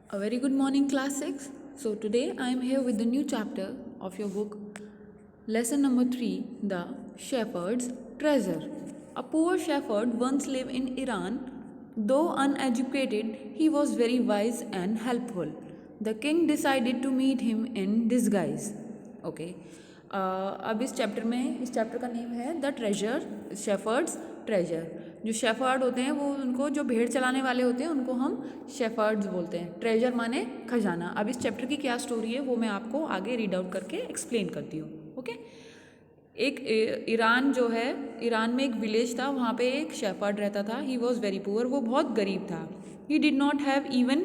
A very good morning, class 6. So, today I am here with the new chapter of your book, lesson number 3, The Shepherd's Treasure. A poor shepherd once lived in Iran. Though uneducated, he was very wise and helpful. The king decided to meet him in disguise. Okay. अब इस chapter का name है the treasure, shepherd's treasure. जो shepherd होते हैं वो उनको जो भेड़ चलाने वाले होते हैं उनको हम शेफर्ड्स बोलते हैं. ट्रेजर माने खजाना. अब इस चैप्टर की क्या स्टोरी है वो मैं आपको आगे रीड आउट करके एक्सप्लेन करती हूँ. ओके. एक ईरान जो है, ईरान में एक विलेज था, वहाँ पे एक शेफर्ड रहता था. ही वॉज वेरी पुअर. वो बहुत गरीब था. He did not have even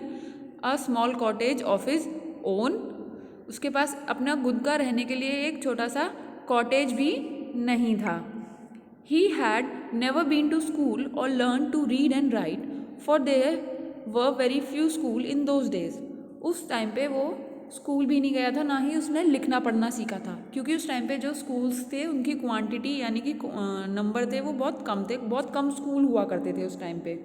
a small cottage of his own. उसके पास अपना खुद का रहने के लिए एक छोटा सा कॉटेज भी नहीं था. He had never been to school or learned to read and write, for there were very few school in those days. उस टाइम पे वो स्कूल भी नहीं गया था, ना ही उसने लिखना पढ़ना सीखा था, क्योंकि उस टाइम पे जो स्कूल्स थे उनकी क्वांटिटी यानी कि नंबर थे वो बहुत कम थे. बहुत कम स्कूल हुआ करते थे उस टाइम पे.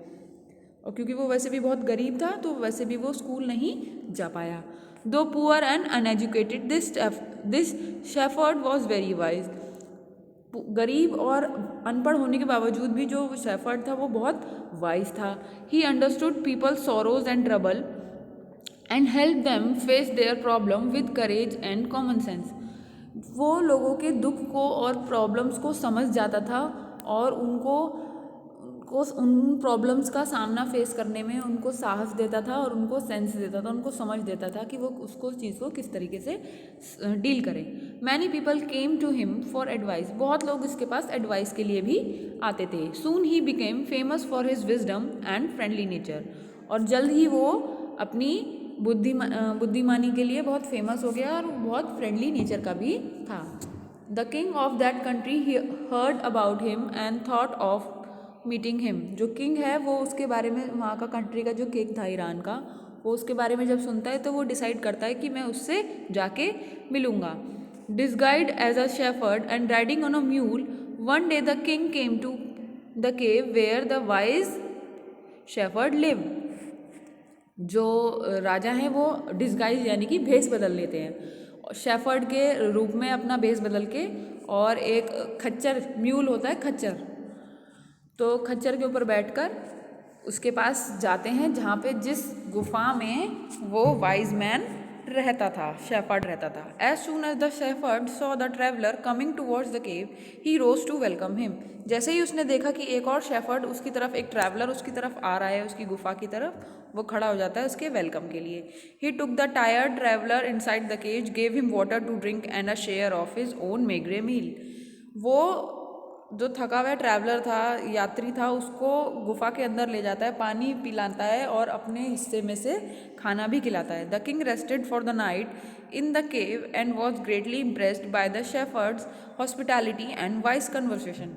और क्योंकि वो वैसे भी बहुत गरीब था तो वैसे भी वो स्कूल नहीं जा पाया. दो poor and uneducated this shepherd was very wise. गरीब और अनपढ़ होने के बावजूद भी जो शेफर्ड था वो बहुत वाइज था. He understood people's sorrows and trouble and help them face their problem with courage and common sense. वो लोगों के दुख को और प्रॉब्लम्स को समझ जाता था और उनको उन प्रॉब्लम्स का सामना फेस करने में उनको साहस देता था और उनको सेंस देता था, उनको समझ देता था कि वो उसको चीज़ को किस तरीके से डील करें. Many people came to him for advice. बहुत लोग इसके पास एडवाइस के लिए भी आते थे. सून ही became famous for his wisdom and friendly nature. और जल्द ही वो अपनी बुद्धिमानी के लिए बहुत फेमस हो गया और बहुत फ्रेंडली नेचर का भी था. The king of that country heard about him and thought of meeting him. जो किंग है वो उसके बारे में, वहाँ का कंट्री का जो किंग था ईरान का, वो उसके बारे में जब सुनता है तो वो डिसाइड करता है कि मैं उससे जाके मिलूँगा. Disguised as a shepherd and riding on a mule, one day the king came to the cave where the wise shepherd live. जो राजा हैं वो डिस्गाइज यानी कि भेष बदल लेते हैं शेफर्ड के रूप में, अपना भेष बदल के, और एक खच्चर, म्यूल होता है खच्चर, तो खच्चर के ऊपर बैठकर उसके पास जाते हैं जहाँ पे जिस गुफा में वो वाइज मैन रहता था, शेफर्ड रहता था. As soon as the shepherd saw the traveller coming towards the cave, he rose to welcome him. जैसे ही उसने देखा कि एक और शेफर्ड उसकी तरफ, एक ट्रैवलर उसकी तरफ आ रहा है, उसकी गुफा की तरफ, वो खड़ा हो जाता है उसके वेलकम के लिए. He took the tired traveller inside the cage, gave him water to drink and a share of his own meagre meal. वो जो थका हुआ ट्रैवलर था, यात्री था, उसको गुफा के अंदर ले जाता है, पानी पिलाता है और अपने हिस्से में से खाना भी खिलाता है. The king rested for the night in the cave and was greatly impressed by the shepherd's hospitality and vice conversation.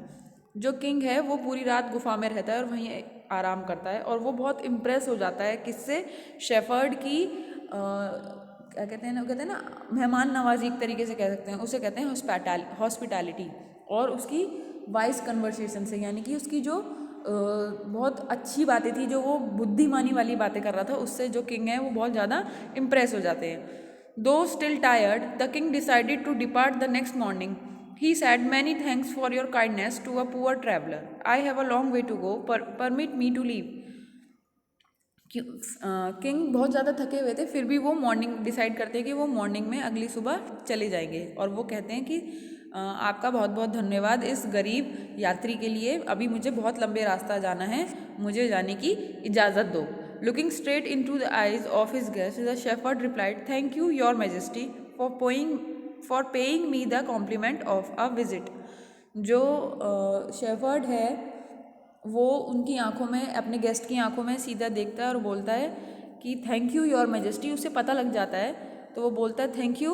जो किंग है वो पूरी रात गुफा में रहता है और वहीं आराम करता है, और वो बहुत इम्प्रेस हो जाता है किससे, शेफर्ड की क्या कहते हैं ना, कहते हैं ना मेहमान नवाजी, एक तरीके से कह सकते हैं, उसे कहते हैं हॉस्पिटैलिटी, और उसकी वाइस कन्वर्सेशन से, यानी कि उसकी जो बहुत अच्छी बातें थी, जो वो बुद्धिमानी वाली बातें कर रहा था, उससे जो किंग है वो बहुत ज़्यादा इम्प्रेस हो जाते हैं. Though still tired the king decided to depart the next morning. He said many thanks for your kindness to a poor traveller. I have a long way to go, permit me to leave. King बहुत ज़्यादा थके हुए थे, फिर भी वो morning decide करते हैं कि वो मॉर्निंग में अगली सुबह चले जाएंगे. और वो कहते हैं कि आपका बहुत बहुत धन्यवाद इस गरीब यात्री के लिए, अभी मुझे बहुत लंबे रास्ता जाना है, मुझे जाने की इजाज़त दो. Looking straight into the eyes of his guest, the shepherd replied, thank you your majesty for paying me the compliment of a visit. जो शेफर्ड है वो उनकी आंखों में, अपने गेस्ट की आंखों में सीधा देखता है और बोलता है कि थैंक यू योर मैजेस्टी. उसे पता लग जाता है तो वो बोलता है थैंक यू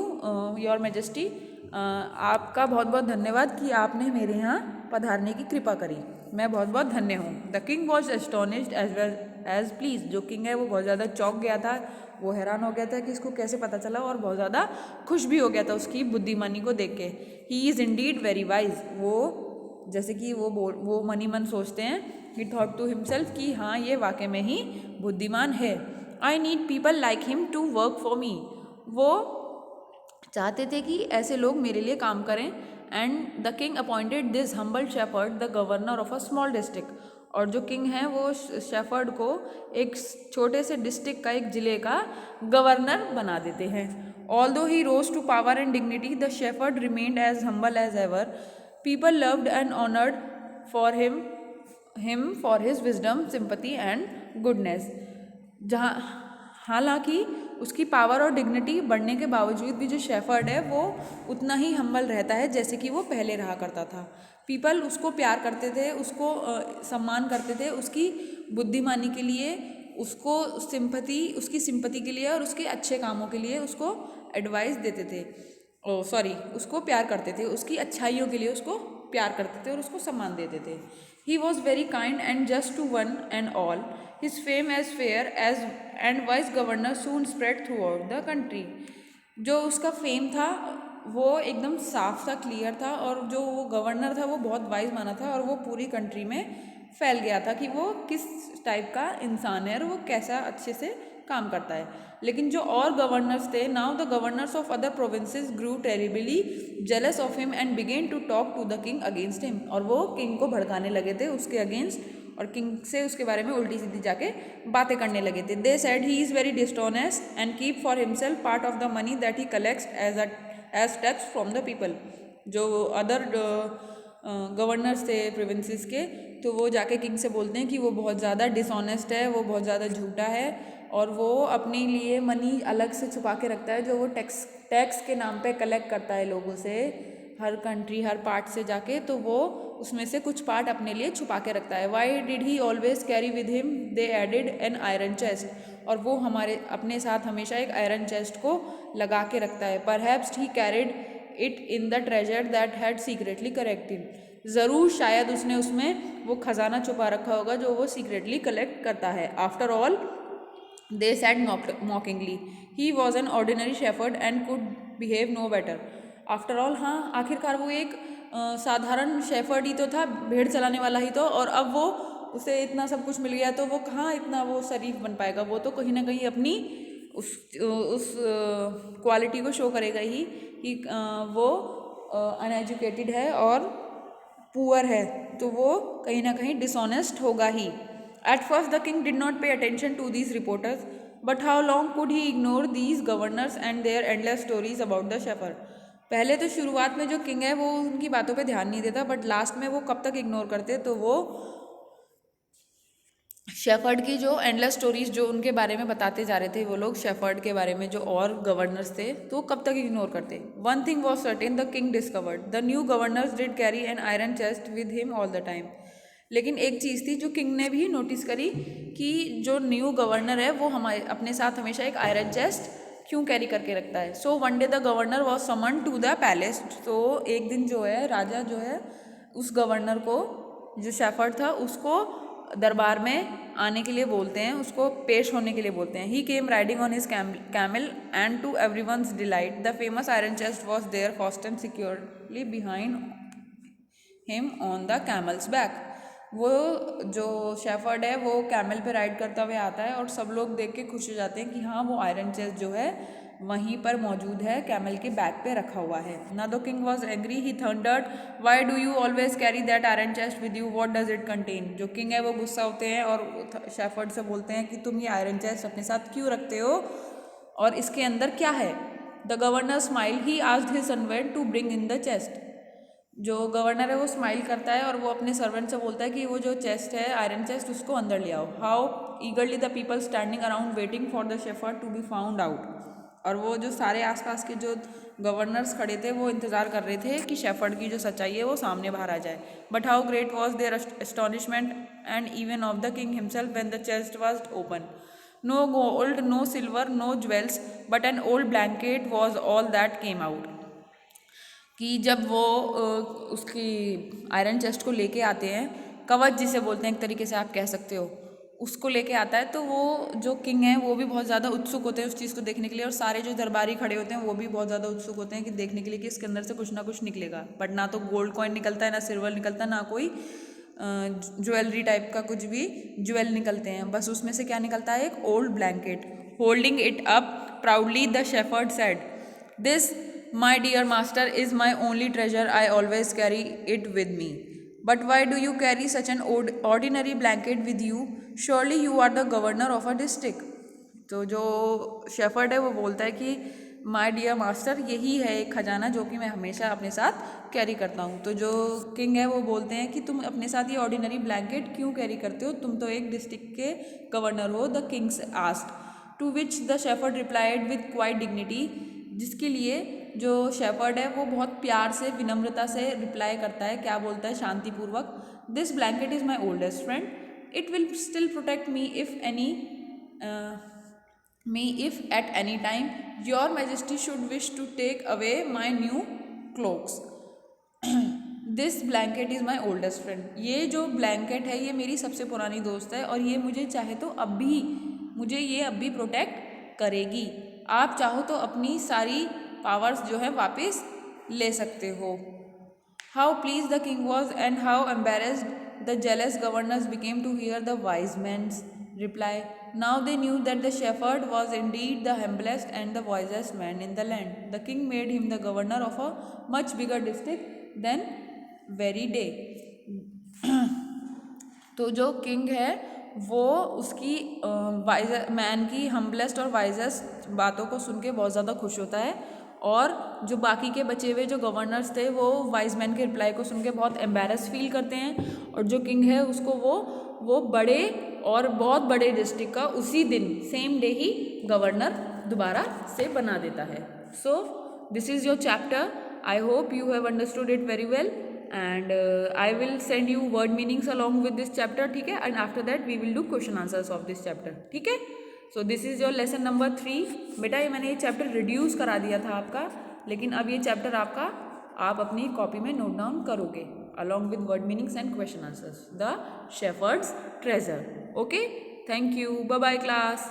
योर मैजेस्टी, आपका बहुत बहुत धन्यवाद कि आपने मेरे यहाँ पधारने की कृपा करी, मैं बहुत बहुत धन्य हूँ. The king was astonished as well as pleased. जो किंग है वो बहुत ज़्यादा चौंक गया था, वो हैरान हो गया था कि इसको कैसे पता चला, और बहुत ज़्यादा खुश भी हो गया था उसकी बुद्धिमानी को देख के. He is Indeed very wise. वो जैसे कि वो मन ही मन सोचते हैं, ही थॉट टू हिमसेल्फ कि हाँ ये वाकई में ही बुद्धिमान है. I need people like him to work for me. वो चाहते थे कि ऐसे लोग मेरे लिए काम करें। And the king appointed this humble shepherd the governor of a small district. और जो किंग है वो शेफर्ड को एक छोटे से डिस्ट्रिक्ट का, एक जिले का गवर्नर बना देते हैं। Although he rose to power and dignity the shepherd remained as humble as ever. People loved and honoured for him for his wisdom, sympathy and goodness. जहाँ हालांकि उसकी पावर और डिग्निटी बढ़ने के बावजूद भी जो शेफर्ड है वो उतना ही हम्बल रहता है जैसे कि वो पहले रहा करता था। पीपल उसको प्यार करते थे, उसको सम्मान करते थे उसकी बुद्धिमानी के लिए, उसको उसकी सिंपैथी के लिए और उसके अच्छे कामों के लिए उसको एडवाइस देते थे। उसको प्यार करते थे, उसकी अच्छाइयों के लिए उसको प्यार करते थे और उसको सम्मान देते थे। He was very kind and just to one and all. His fame as fair as and wise governor soon spread throughout the country. जो उसका फेम था वो एकदम साफ था, क्लियर था, और जो वो गवर्नर था वो बहुत वाइज माना था और वो पूरी कंट्री में फैल गया था कि वो किस टाइप का इंसान है और वो कैसा अच्छे से काम करता है। लेकिन जो और गवर्नर्स थे, now the governors of other provinces grew terribly jealous of him and began to talk to the king against him. और वो किंग को भड़काने लगे थे उसके अगेंस्ट और किंग से उसके बारे में उल्टी सीधी जाके बातें करने लगे थे। They said he is very dishonest and keep for himself part of the money that he collects as tax from the people. जो अदर गवर्नर्स थे प्रोविंसेस के, तो वो जाके किंग से बोलते हैं कि वो बहुत ज़्यादा डिसऑनेस्ट है, वो बहुत ज़्यादा झूठा है और वो अपने लिए मनी अलग से छुपा के रखता है जो वो टैक्स के नाम पे कलेक्ट करता है लोगों से, हर कंट्री हर पार्ट से जाके, तो वो उसमें से कुछ पार्ट अपने लिए छुपा के रखता है। Why did he always carry with him they added an iron chest. और वो हमारे अपने साथ हमेशा एक आयरन चेस्ट को लगा के रखता है। Perhaps he carried it in the treasure that had secretly collected. ज़रूर शायद उसने उसमें वो खजाना छुपा रखा होगा जो वो सीक्रेटली कलेक्ट करता है। After all they said mockingly he was an ordinary shepherd and could behave no better. After all, हाँ, आखिरकार वो एक साधारण शेफर्ड ही तो था, भेड़ चलाने वाला ही तो, और अब वो उसे इतना सब कुछ मिल गया तो वो कहाँ इतना वो शरीफ बन पाएगा। वो तो कहीं ना कहीं अपनी उस क्वालिटी को शो करेगा ही कि वो अनएजुकेटेड है और पुअर है, तो वो कहीं ना कहीं डिसऑनेस्ट होगा ही। At first the king did not pay attention to these reporters, but how long could he ignore these governors and their endless stories about the shepherd. पहले तो शुरुआत में जो किंग है वो उनकी बातों पे ध्यान नहीं देता, बट लास्ट में वो कब तक इग्नोर करते, तो वो शेफर्ड की जो एंडलेस स्टोरीज जो उनके बारे में बताते जा रहे थे वो लोग शेफर्ड के बारे में जो और गवर्नर्स थे, तो कब तक इग्नोर करते। One thing was certain, the king discovered the new governors did carry an iron chest with him all the time. लेकिन एक चीज़ थी जो किंग ने भी नोटिस करी कि जो न्यू गवर्नर है वो हमारे अपने साथ हमेशा एक आयरन चेस्ट क्यों कैरी करके रखता है। So one day the governor was summon to the palace. तो एक दिन जो है राजा जो है उस गवर्नर को, जो शेफर्ड था, उसको दरबार में आने के लिए बोलते हैं, उसको पेश होने के लिए बोलते हैं। He came riding on his camel and to everyone's delight the famous iron chest was there fastened securely behind him on the camel's back. वो जो शेफर्ड है वो कैमल पे राइड करता हुआ आता है और सब लोग देख के खुश हो जाते हैं कि हाँ वो आयरन चेस्ट जो है वहीं पर मौजूद है, कैमल के बैक पे रखा हुआ है। ना the king was angry, he thundered, Y do you always carry that iron chest with you, what does it contain. जो किंग है वो गुस्सा होते हैं और शेफर्ड से बोलते हैं कि तुम ये आयरन चेस्ट अपने साथ क्यों रखते हो और इसके अंदर क्या है। The governor smile, he asked his servant to bring in the chest. जो गवर्नर है वो स्माइल करता है और वो अपने सर्वेंट से बोलता है कि वो जो चेस्ट है आयरन चेस्ट उसको अंदर ले आओ। How eagerly the people standing around waiting for the shepherd to be found out. और वो जो सारे आसपास के जो गवर्नर्स खड़े थे वो इंतज़ार कर रहे थे कि शेफर्ड की जो सच्चाई है वो सामने बाहर आ जाए। But how great was their astonishment and even of the king himself when the chest was open. No gold, no silver, no jewels, but an old blanket was all that came out. कि जब वो उसकी iron chest को लेके आते हैं, कवच जिसे बोलते हैं एक तरीके से आप कह सकते हो, उसको लेके आता है, तो वो जो किंग है वो भी बहुत ज़्यादा उत्सुक होते हैं उस चीज़ को देखने के लिए और सारे जो दरबारी खड़े होते हैं वो भी बहुत ज़्यादा उत्सुक होते हैं कि देखने के लिए कि इसके अंदर से कुछ ना कुछ निकलेगा। बट ना तो गोल्ड कॉइन निकलता है, ना सिल्वर निकलता, ना कोई ज्वेलरी टाइप का कुछ भी ज्वेल निकलते हैं, बस उसमें से क्या निकलता है, एक old blanket. Holding it up proudly the shepherd said, this my dear master is my only treasure, I always carry it with me. But why do you carry such an ordinary blanket with you, surely you are the governor of a district. तो जो shepherd है वो बोलता है कि my dear master, यही है एक खजाना जो कि मैं हमेशा अपने साथ कैरी करता हूँ. तो जो किंग है वो बोलते हैं कि तुम अपने साथ ये ऑर्डिनरी ब्लैंकेट क्यों कैरी करते हो, तुम तो एक डिस्ट्रिक्ट के गवर्नर हो. The kings asked, to which the shepherd replied with quiet dignity, जिसके लिए जो शेफर्ड है वो बहुत प्यार से, विनम्रता से रिप्लाई करता है. क्या बोलता है, शांतिपूर्वक, this blanket is my oldest friend, it will still protect me if at any time your majesty should wish to take away my new cloaks. This blanket is my oldest friend, ये जो blanket है ये मेरी सबसे पुरानी दोस्त है और ये मुझे चाहे तो अब भी प्रोटेक्ट करेगी. आप चाहो तो अपनी सारी पावर्स जो है वापस ले सकते हो. How pleased the king was and how embarrassed the jealous governors became to hear the wise man's reply. Now they knew that the shepherd was indeed the humblest and the wisest man in the land. The king made him the governor of a much bigger district than very day. तो जो king है वो उसकी man की humblest और wisest बातों को सुन के बहुत ज़्यादा खुश होता है, और जो बाकी के बचे हुए जो गवर्नर्स थे वो वाइज मैन के रिप्लाई को सुन के बहुत एम्बेरस फील करते हैं, और जो किंग है उसको वो बड़े और बहुत बड़े डिस्ट्रिक्ट का उसी दिन सेम डे ही गवर्नर दोबारा से बना देता है. So this is your chapter. I hope you have understood it very well, and I will send you word meanings along with this chapter, ठीक है, and after that we will do question answers of this chapter, ठीक है. So this is your lesson number 3. बेटा ये मैंने ये chapter reduce करा दिया था आपका, लेकिन अब ये चैप्टर आपका आप अपनी कॉपी में नोट डाउन करोगे along with word meanings and question answers. The shepherd's treasure. Okay, thank you. Bye bye class.